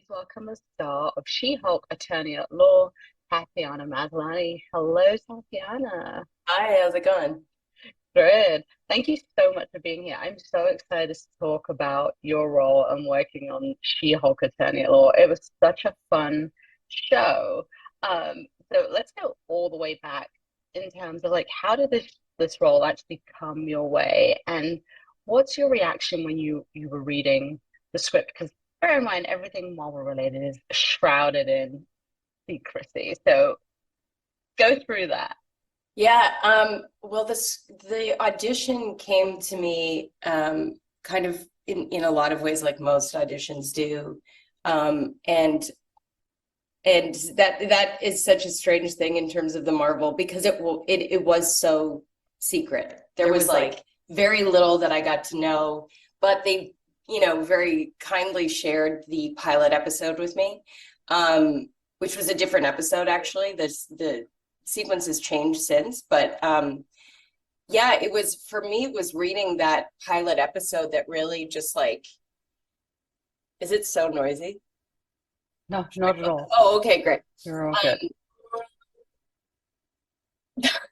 welcome the star of She-Hulk Attorney at Law, Tatiana Maslany. Hello, Tatiana. Hi, how's it going? Good. Thank you so much for being here. I'm so excited to talk about your role and working on She-Hulk Attorney at Law. It was such a fun show. So let's go all the way back in terms of like how did this role actually come your way, and what's your reaction when you were reading the script? Because bear in mind, everything Marvel related is shrouded in secrecy. So go through that. Yeah, well, the audition came to me kind of in a lot of ways like most auditions do. And that is such a strange thing in terms of the Marvel because it was so secret. There It was was like, like very little that I got to know, but they, very kindly shared the pilot episode with me, which was a different episode actually. The sequence has changed since, but yeah, it was for me, it was reading that pilot episode that really just like, is it so noisy? no, not at all. Oh, okay, great. You're all good.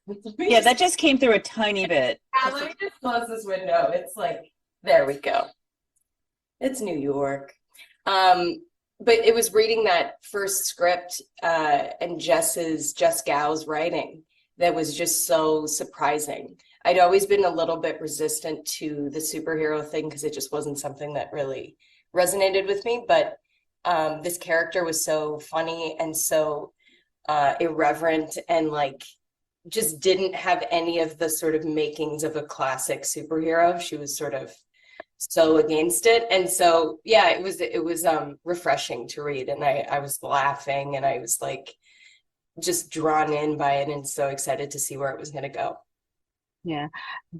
Let me Yeah, just that just came through a tiny bit. let me just close this window. It's like, there we go. It's New York. But it was reading that first script and Jess Gow's writing that was just so surprising. I'd always been a little bit resistant to the superhero thing because it just wasn't something that really resonated with me. But this character was so funny and so irreverent and like just didn't have any of the sort of makings of a classic superhero. She was sort of so against it. And so yeah, it was refreshing to read. And I was laughing and I was like just drawn in by it and so excited to see where it was gonna go. Yeah.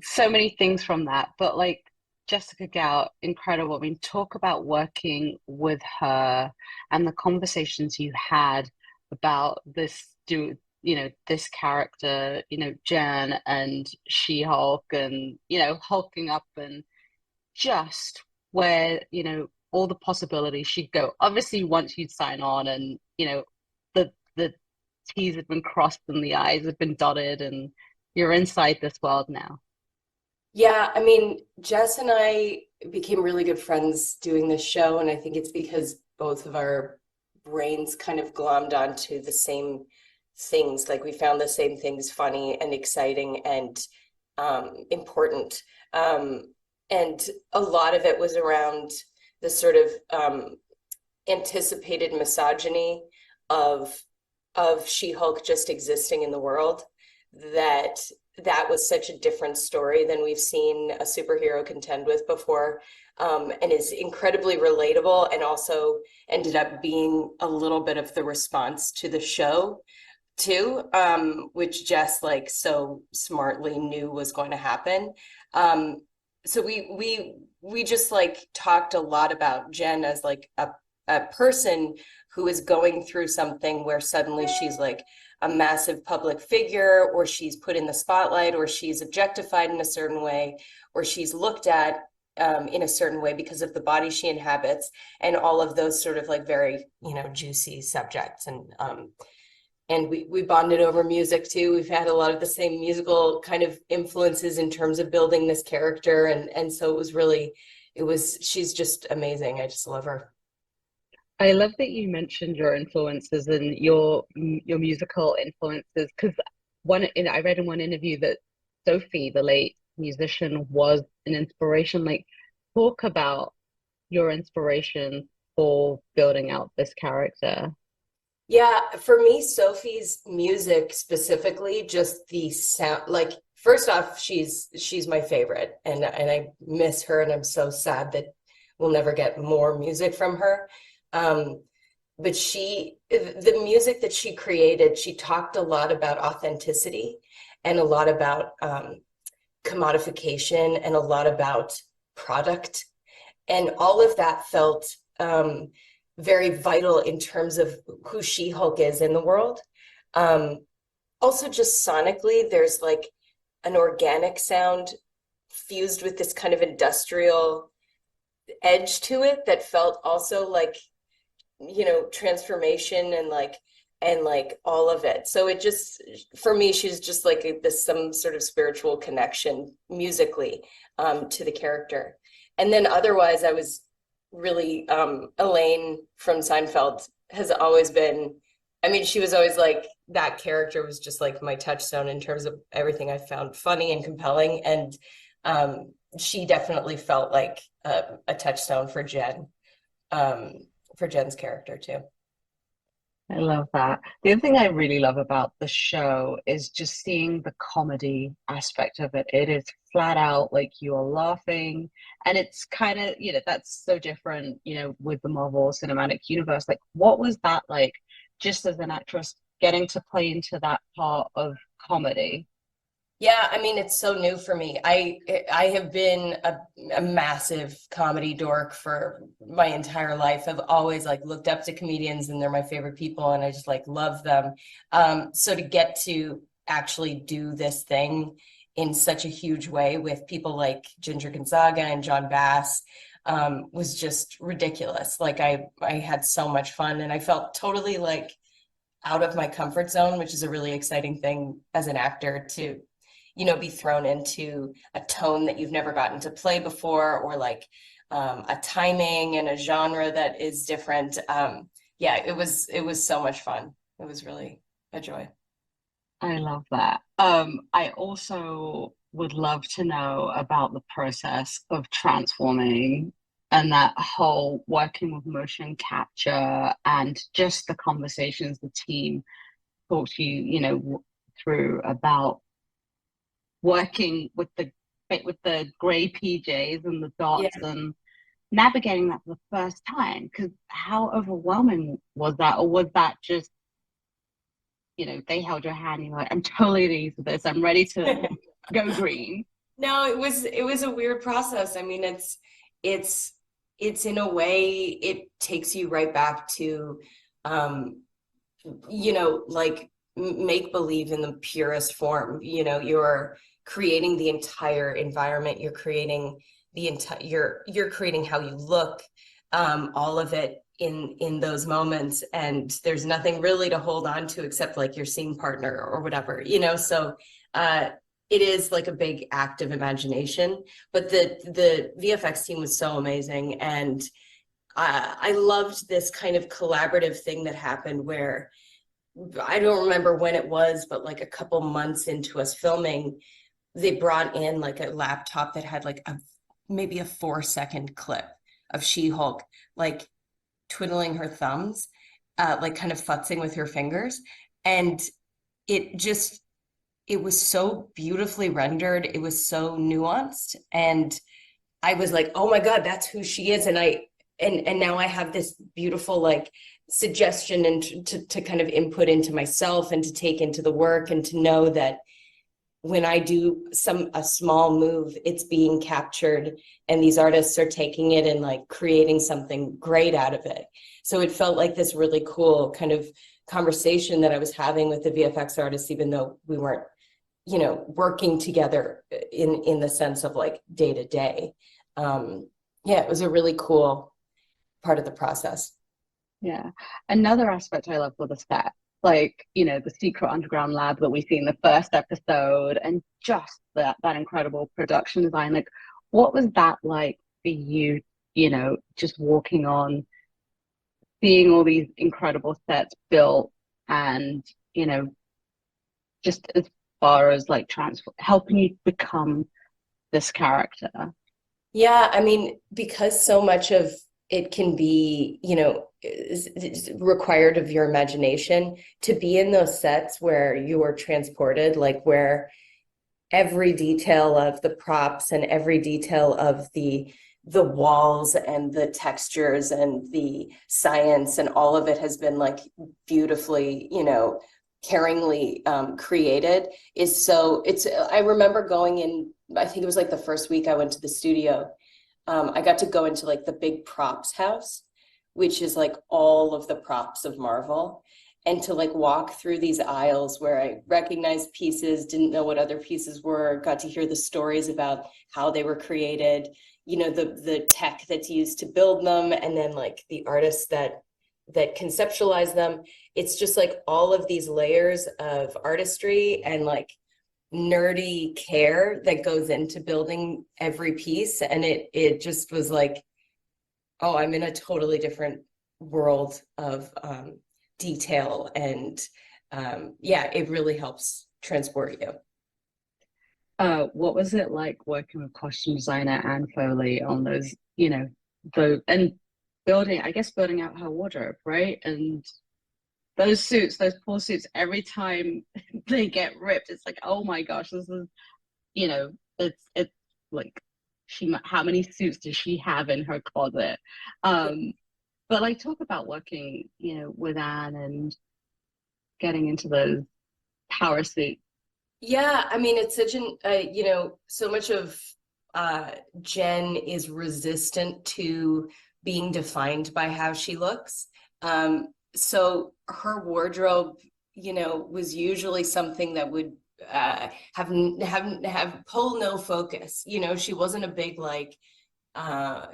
So many things from that. But like Jessica Gow, incredible. I mean, talk about working with her and the conversations you had about this character, Jen and She-Hulk and, hulking up and just where, all the possibilities she'd go. Obviously, once you'd sign on and, the T's had been crossed and the I's had been dotted and you're inside this world now. Yeah, I mean, Jess and I became really good friends doing this show, and I think it's because both of our brains kind of glommed onto the same things. Like we found the same things funny and exciting and important. And a lot of it was around the sort of anticipated misogyny of She-Hulk just existing in the world, that that was such a different story than we've seen a superhero contend with before, and is incredibly relatable and also ended up being a little bit of the response to the show too, which Jess like so smartly knew was going to happen. So we just like talked a lot about Jen as like a person who is going through something where suddenly she's like a massive public figure, or she's put in the spotlight, or she's objectified in a certain way, or she's looked at in a certain way because of the body she inhabits, and all of those sort of like very, juicy subjects. And we bonded over music too. We've had a lot of the same musical kind of influences in terms of building this character. And so she's just amazing. I just love her. I love that you mentioned your influences and your musical influences because I read in one interview that Sophie, the late musician, was an inspiration. Like, talk about your inspiration for building out this character. Yeah, for me, Sophie's music specifically, just the sound, like first off, she's my favorite and I miss her and I'm so sad that we'll never get more music from her. Um, but the music that she created, she talked a lot about authenticity and a lot about commodification and a lot about product. And all of that felt very vital in terms of who She-Hulk is in the world. Um, Also, just sonically, there's like an organic sound fused with this kind of industrial edge to it that felt also like transformation and like all of it. So it just, for me, she's just like some sort of spiritual connection musically to the character. And then otherwise, I was really Elaine from Seinfeld has always been, I mean, she was always like, that character was just like my touchstone in terms of everything I found funny and compelling. And she definitely felt like a touchstone for Jen's character too. I love that. The other thing I really love about the show is just seeing the comedy aspect of it. It is flat out like you are laughing, and it's kind of, that's so different, with the Marvel Cinematic Universe. Like, what was that like, just as an actress, getting to play into that part of comedy? Yeah, I mean, it's so new for me. I have been a massive comedy dork for my entire life. I've always like looked up to comedians and they're my favorite people and I just like love them. So to get to actually do this thing in such a huge way with people like Ginger Gonzaga and John Bass was just ridiculous. Like I had so much fun and I felt totally like out of my comfort zone, which is a really exciting thing as an actor to be thrown into a tone that you've never gotten to play before, or like a timing and a genre that is different. Yeah, it was so much fun. It was really a joy. I love that. I also would love to know about the process of transforming and that whole working with motion capture and just the conversations the team talked to you, through about working with the gray PJs and the Yeah. dots and navigating that for the first time. Because how overwhelming was that, or was that just they held your hand and you're like, I'm totally at ease with this. I'm ready to go green. No, it was a weird process. I mean, it's in a way it takes you right back to like make believe in the purest form. You're creating the entire environment, you're creating the entire you're creating how you look, all of it in those moments, and there's nothing really to hold on to except like your scene partner or whatever, so it is like a big act of imagination, but the VFX team was so amazing, and I loved this kind of collaborative thing that happened where I don't remember when it was, but like a couple months into us filming, they brought in like a laptop that had like maybe a 4-second clip of She-Hulk, like twiddling her thumbs, like kind of futzing with her fingers. And it just, it was so beautifully rendered. It was so nuanced. And I was like, oh my God, that's who she is. And now I have this beautiful like suggestion and to kind of input into myself and to take into the work, and to know that when I do a small move, it's being captured and these artists are taking it and like creating something great out of it. So it felt like this really cool kind of conversation that I was having with the VFX artists, even though we weren't, working together in the sense of like day to day. Yeah, it was a really cool part of the process. Yeah. Another aspect I love was the set, like, the secret underground lab that we see in the first episode, and just that incredible production design. Like, what was that like for you, just walking on, seeing all these incredible sets built and, just as far as like transfer helping you become this character? Yeah, I mean, because so much of it can be, is required of your imagination, to be in those sets where you are transported, like where every detail of the props and every detail of the walls and the textures and the science and all of it has been like beautifully, caringly created, is so it's I remember going in, I think it was like the first week I went to the studio, I got to go into like the big props house, which is like all of the props of Marvel, and to like walk through these aisles where I recognized pieces, didn't know what other pieces were, got to hear the stories about how they were created, the tech that's used to build them, and then like the artists that that conceptualize them. It's just like all of these layers of artistry and like nerdy care that goes into building every piece. And it just was like, oh, I'm in a totally different world of detail. And yeah, it really helps transport you. What was it like working with costume designer Anne Foley on those, and building out her wardrobe, right? And those suits, those poor suits, every time they get ripped, it's like, oh my gosh, this is, it's like how many suits does she have in her closet? But like talk about working, with Anne and getting into those power suits. Yeah, I mean, it's such an, so much of Jen is resistant to being defined by how she looks. So her wardrobe, was usually something that would have pull no focus. She wasn't a big like,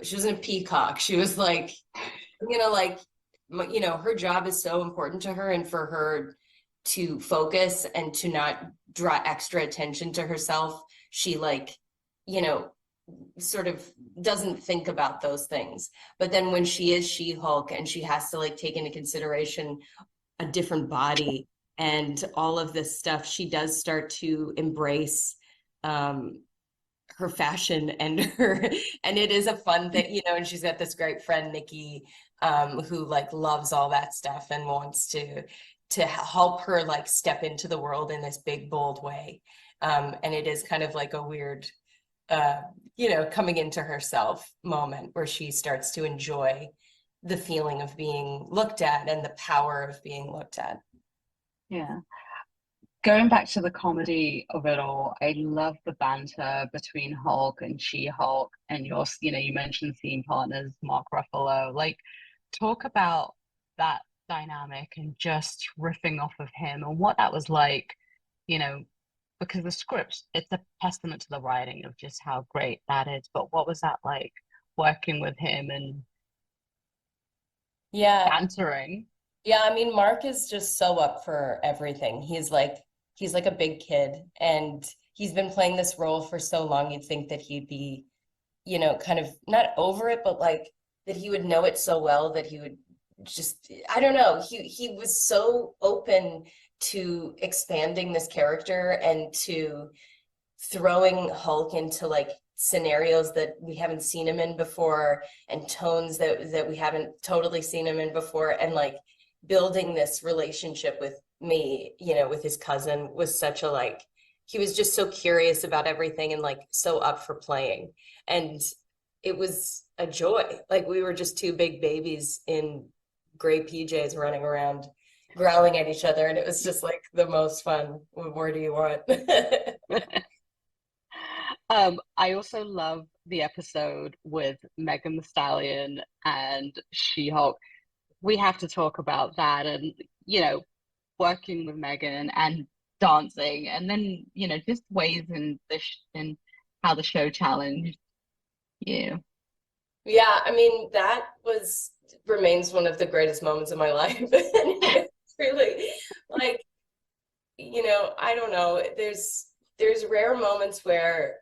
she wasn't a peacock. She was like, like, her job is so important to her, and for her to focus and to not draw extra attention to herself, she like, you know, sort of doesn't think about those things. But then when she is She-Hulk and she has to like take into consideration a different body and all of this stuff, she does start to embrace her fashion and her, and it is a fun thing, and she's got this great friend Nikki, who like loves all that stuff and wants to help her like step into the world in this big bold way. And it is kind of like a weird coming into herself moment where she starts to enjoy the feeling of being looked at and the power of being looked at. Yeah. Going back to the comedy of it all, I love the banter between Hulk and She-Hulk, and you mentioned scene partners, Mark Ruffalo. Like, talk about that dynamic and just riffing off of him and what that was like, you know, because the script, it's a testament to the writing of just how great that is. But what was that like working with him and Yeah, bantering? yeah, I mean, Mark is just so up for everything. He's like a big kid, and he's been playing this role for so long. You'd think that he'd be, kind of not over it, but like that he would know it so well that he would just, I don't know. He was so open to expanding this character and to throwing Hulk into like scenarios that we haven't seen him in before and tones that we haven't totally seen him in before, and like building this relationship with me, with his cousin was such a like, he was just so curious about everything and like so up for playing. And it was a joy. Like we were just two big babies in gray PJs running around growling at each other, and it was just like the most fun. What more do you want? I also love the episode with Megan The Stallion and She-Hulk. We have to talk about that and, working with Megan and dancing and then, just ways in how the show challenged you. Yeah, I mean, that was remains one of the greatest moments of my life. And it's really like, I don't know, there's rare moments where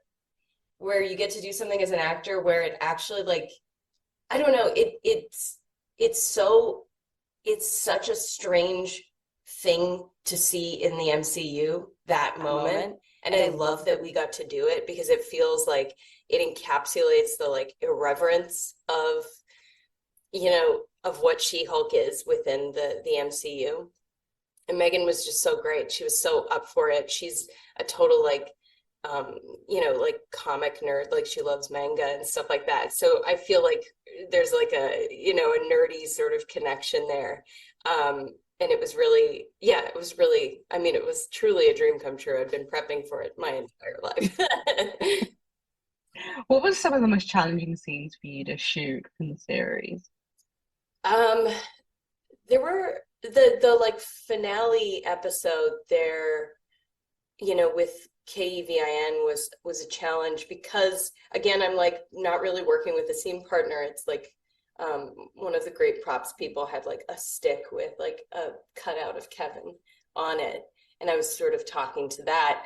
you get to do something as an actor where it actually like, I don't know, it's so it's such a strange thing to see in the MCU, that moment. And I love that we got to do it because it feels like it encapsulates the like irreverence of what She-Hulk is within the MCU. And Megan was just so great. She was so up for it. She's a total like like comic nerd, like she loves manga and stuff like that. So I feel like there's like a nerdy sort of connection there. And it was really, yeah, it was really, I mean, it was truly a dream come true. I'd been prepping for it my entire life. What was some of the most challenging scenes for you to shoot in the series? Um, there were the like finale episode there, with KEVIN was a challenge because again, I'm like not really working with a scene partner. It's like one of the great props people had like a stick with like a cutout of Kevin on it. And I was sort of talking to that.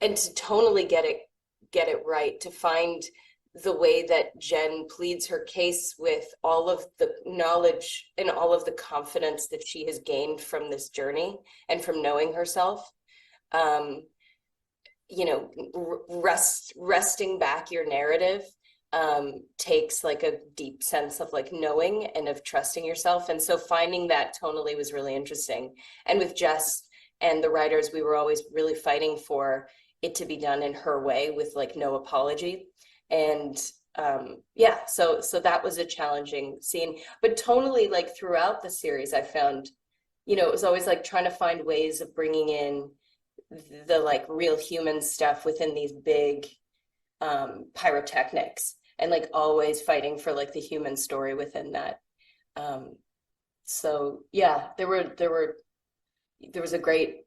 And to tonally get it right, to find the way that Jen pleads her case with all of the knowledge and all of the confidence that she has gained from this journey and from knowing herself. You know, resting back your narrative takes like a deep sense of like knowing and of trusting yourself. And so finding that tonally was really interesting. And with Jess and the writers, we were always really fighting for it to be done in her way with like no apology. And yeah, so that was a challenging scene. But tonally, like throughout the series, I found, you know, it was always like trying to find ways of bringing in the like real human stuff within these big pyrotechnics, and like always fighting for like the human story within that. So yeah, there was a great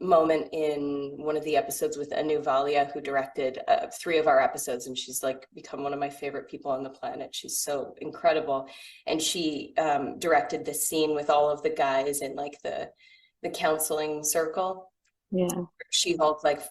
moment in one of the episodes with Anu Valia, who directed 3 of our episodes, and she's like become one of my favorite people on the planet. She's so incredible. And she directed this scene with all of the guys in like the counseling circle. Yeah. She-Hulk, like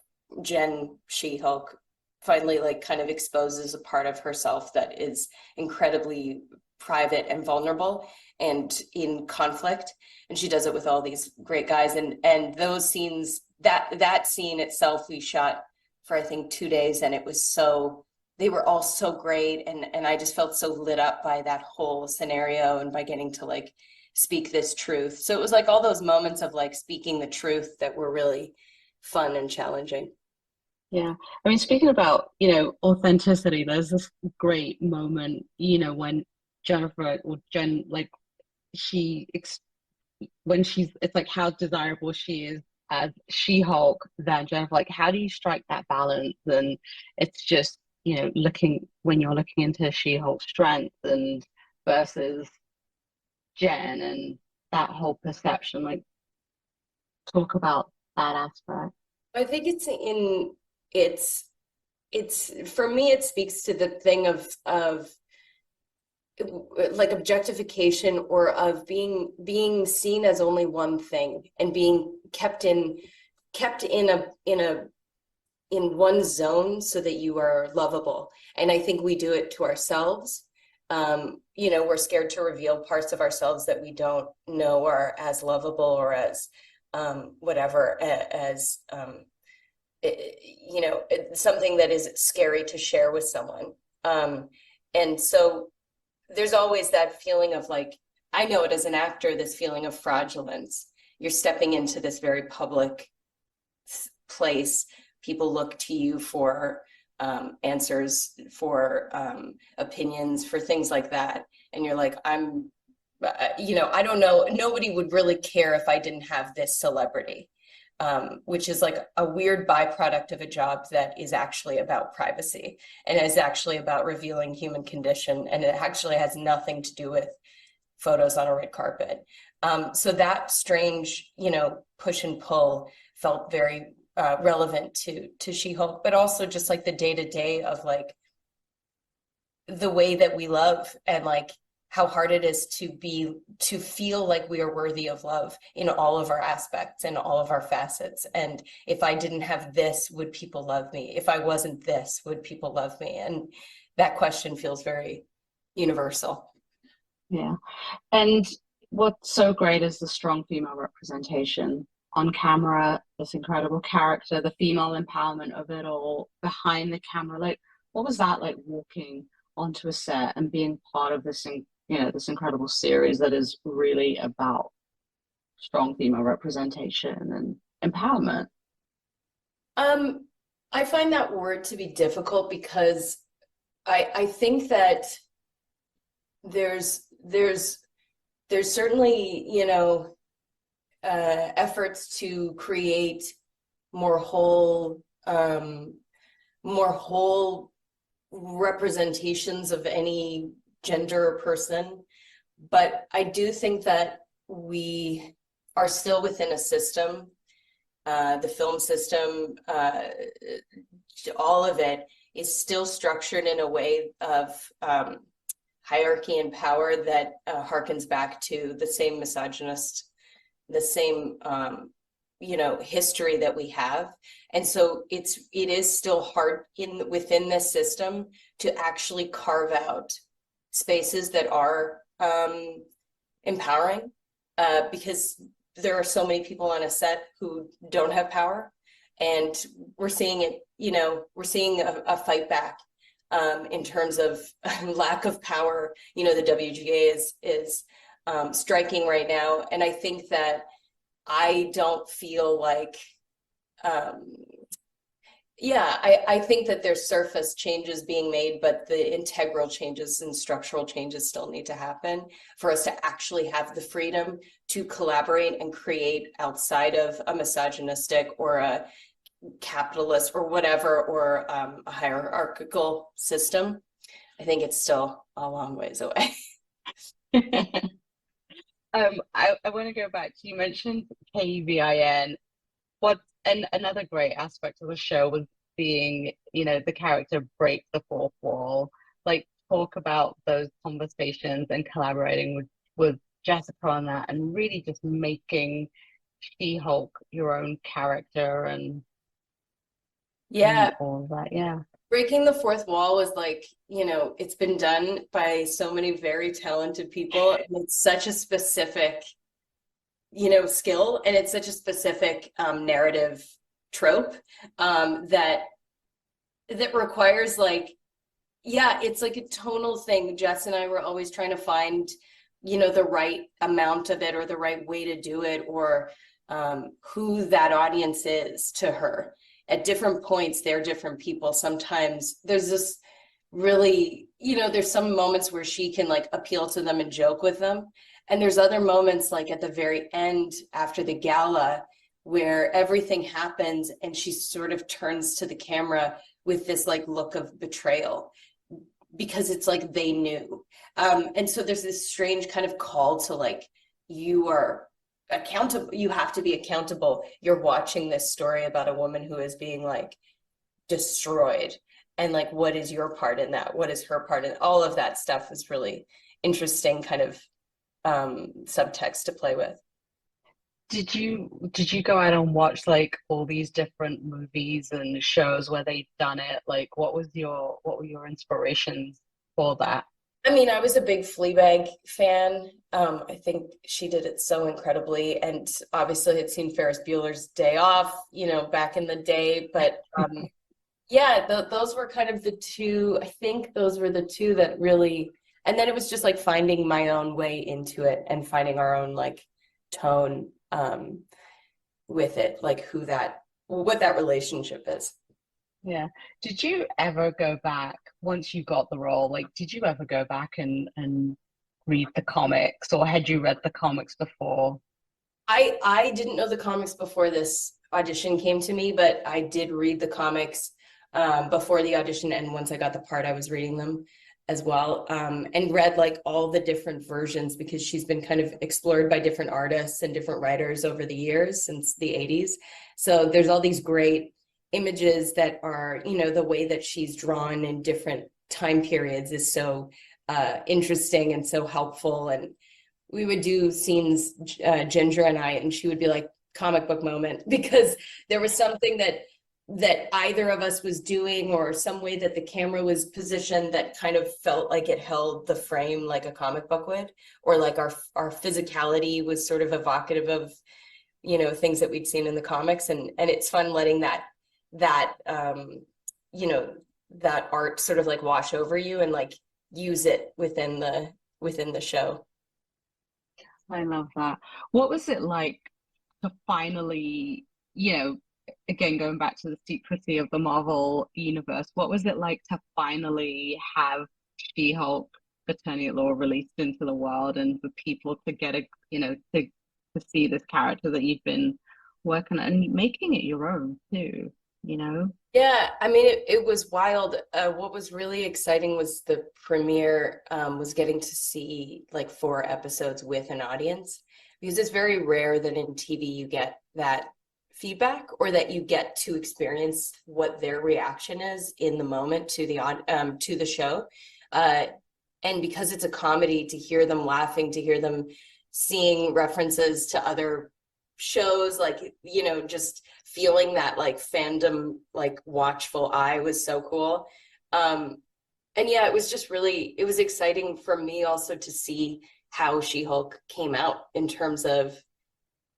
Jen She-Hulk, finally like kind of exposes a part of herself that is incredibly private and vulnerable and in conflict, and she does it with all these great guys. And those scenes, that scene itself we shot for I think 2 days, and it was so, they were all so great, and I just felt so lit up by that whole scenario and by getting to like speak this truth. So it was like all those moments of like speaking the truth that were really fun and challenging. Yeah. I mean, speaking about, you know, authenticity, there's this great moment, you know, when Jennifer or Jen, like when she's, it's like how desirable she is as She-Hulk than Jennifer. Like, how do you strike that balance? And it's just, you know, when you're looking into She-Hulk's strength and versus Jen and that whole perception, like talk about that aspect. I think it's for me, it speaks to the thing of like objectification, or of being seen as only one thing, and being kept in one zone so that you are lovable. And I think we do it to ourselves. You know, we're scared to reveal parts of ourselves that we don't know are as lovable or as whatever, as you know, something that is scary to share with someone. And so there's always that feeling of like, I know it as an actor, this feeling of fraudulence. You're stepping into this very public place. People look to you for answers, for opinions, for things like that. And you're like, you know, I don't know, nobody would really care if I didn't have this celebrity. Which is like a weird byproduct of a job that is actually about privacy and is actually about revealing human condition. And it actually has nothing to do with photos on a red carpet. So that strange, you know, push and pull felt very relevant to She-Hulk, but also just like the day-to-day of like the way that we love, and like how hard it is to feel like we are worthy of love in all of our aspects and all of our facets. And if I didn't have this, would people love me? If I wasn't this, would people love me? And that question feels very universal. Yeah. And what's so great is the strong female representation on camera, this incredible character, the female empowerment of it all behind the camera. Like, what was that like walking onto a set and being part of this, you know, this incredible series that is really about strong female representation and empowerment? I find that word to be difficult because I think that there's certainly, you know, efforts to create more whole representations of any gender or person. But I do think that we are still within a system, the film system, all of it is still structured in a way of hierarchy and power that harkens back to the same misogynist, the same history that we have. And so it is still hard within this system to actually carve out spaces that are empowering, because there are so many people on a set who don't have power, and we're seeing it. We're seeing a fight back in terms of lack of power. The WGA is striking right now, and I think that I don't feel like I think that there's surface changes being made, but the integral changes and structural changes still need to happen for us to actually have the freedom to collaborate and create outside of a misogynistic or a capitalist or whatever, or a hierarchical system. I think it's still a long ways away. I want to go back. You mentioned KVIN. And another great aspect of the show was seeing, the character break the fourth wall. Like, talk about those conversations and collaborating with Jessica on that, and really just making She-Hulk your own character and all of that. Yeah. Breaking the fourth wall was like, it's been done by so many very talented people, and it's such a specific skill, and it's such a specific narrative trope that requires it's like a tonal thing. Jess and I were always trying to find the right amount of it, or the right way to do it, or who that audience is to her. At different points, they're different people. Sometimes there's this really, there's some moments where she can appeal to them and joke with them. And there's other moments at the very end after the gala where everything happens and she sort of turns to the camera with this look of betrayal, because it's they knew. And so there's this strange kind of call to you are accountable. You have to be accountable. You're watching this story about a woman who is being destroyed. And what is your part in that? What is her part in all of that stuff? Is really interesting kind of subtext to play with. Did you go out and watch all these different movies and shows where they've done it? What were your inspirations for that? I mean, I was a big Fleabag fan. I think she did it so incredibly, and obviously had seen Ferris Bueller's Day Off, back in the day. But those were kind of the two. I think those were the two that really. And then it was just finding my own way into it and finding our own tone with it, what that relationship is. Yeah. Did you ever go back once you got the role? Did you ever go back and read the comics, or had you read the comics before? I didn't know the comics before this audition came to me, but I did read the comics before the audition, and once I got the part, I was reading them as well, and read all the different versions, because she's been kind of explored by different artists and different writers over the years since the 80s. So there's all these great images that are, the way that she's drawn in different time periods is so interesting and so helpful. And we would do scenes, Ginger and I, and she would be comic book moment, because there was something that either of us was doing, or some way that the camera was positioned that kind of felt like it held the frame like a comic book would, or our physicality was sort of evocative of things that we'd seen in the comics. And it's fun letting that art sort of wash over you and use it within the show. I love that. What was it like to finally, again, going back to the secrecy of the Marvel universe, what was it like to finally have She-Hulk Attorney at Law released into the world, and for people to get to see this character that you've been working on and making it your own too, Yeah, I mean, it was wild. What was really exciting was the premiere was getting to see 4 episodes with an audience, because it's very rare that in TV you get that feedback, or that you get to experience what their reaction is in the moment to the show. And because it's a comedy, to hear them laughing, to hear them seeing references to other shows, like, you know, just feeling that like fandom, like watchful eye was so cool. And yeah, it was just really, it was exciting for me also to see how She-Hulk came out in terms of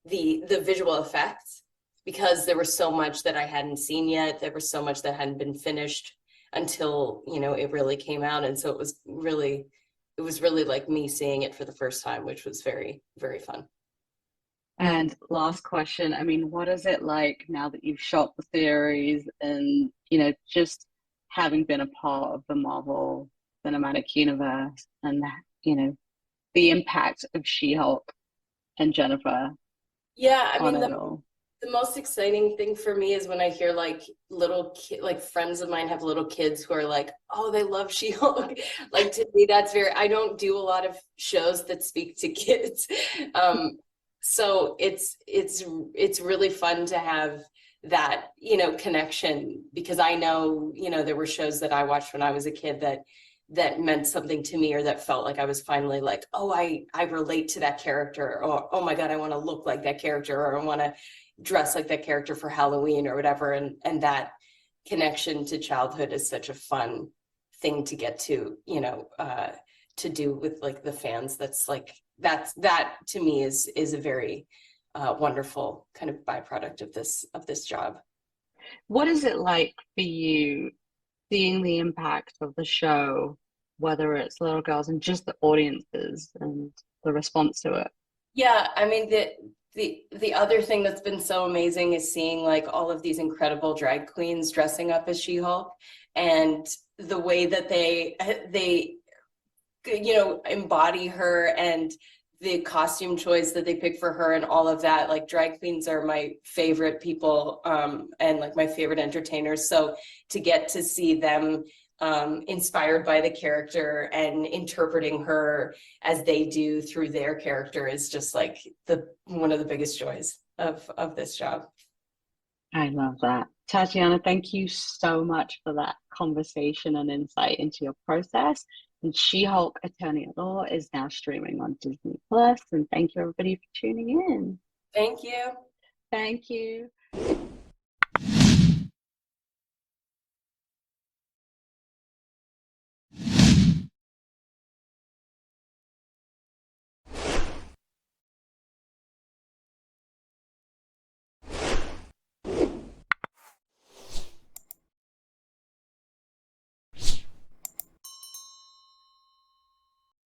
the visual effects, because there was so much that I hadn't seen yet. There was so much that hadn't been finished until, you know, it really came out. And so it was really like me seeing it for the first time, which was very, very fun. And last question, I mean, what is it like now that you've shot the series and, you know, just having been a part of the Marvel Cinematic Universe and, you know, the impact of She-Hulk and Jennifer Yeah, I on mean, it all? the most exciting thing for me is when I hear like like friends of mine have little kids who are like, oh, they love She-Hulk. Like, to me, that's very, I don't do a lot of shows that speak to kids. So it's really fun to have that, you know, connection, because I know, you know, there were shows that I watched when I was a kid that meant something to me, or that felt like I was finally like, oh, I relate to that character, or oh my God, I want to look like that character, or I want to dress like that character for Halloween or whatever. And that connection to childhood is such a fun thing to get to, you know, to do with like the fans. That's like, that to me is a very wonderful kind of byproduct of this job. What is it like for you seeing the impact of the show, whether it's little girls and just the audiences and the response to it? Yeah, I mean, the other thing that's been so amazing is seeing like all of these incredible drag queens dressing up as She-Hulk, and the way that they you know, embody her, and the costume choice that they pick for her and all of that. Like, drag queens are my favorite people, and like my favorite entertainers. So to get to see them inspired by the character and interpreting her as they do through their character is just like the one of the biggest joys of this job. I love that. Tatiana, thank you so much for that conversation and insight into your process. And She-Hulk Attorney at Law is now streaming on Disney Plus. And thank you everybody for tuning in. Thank you. Thank you.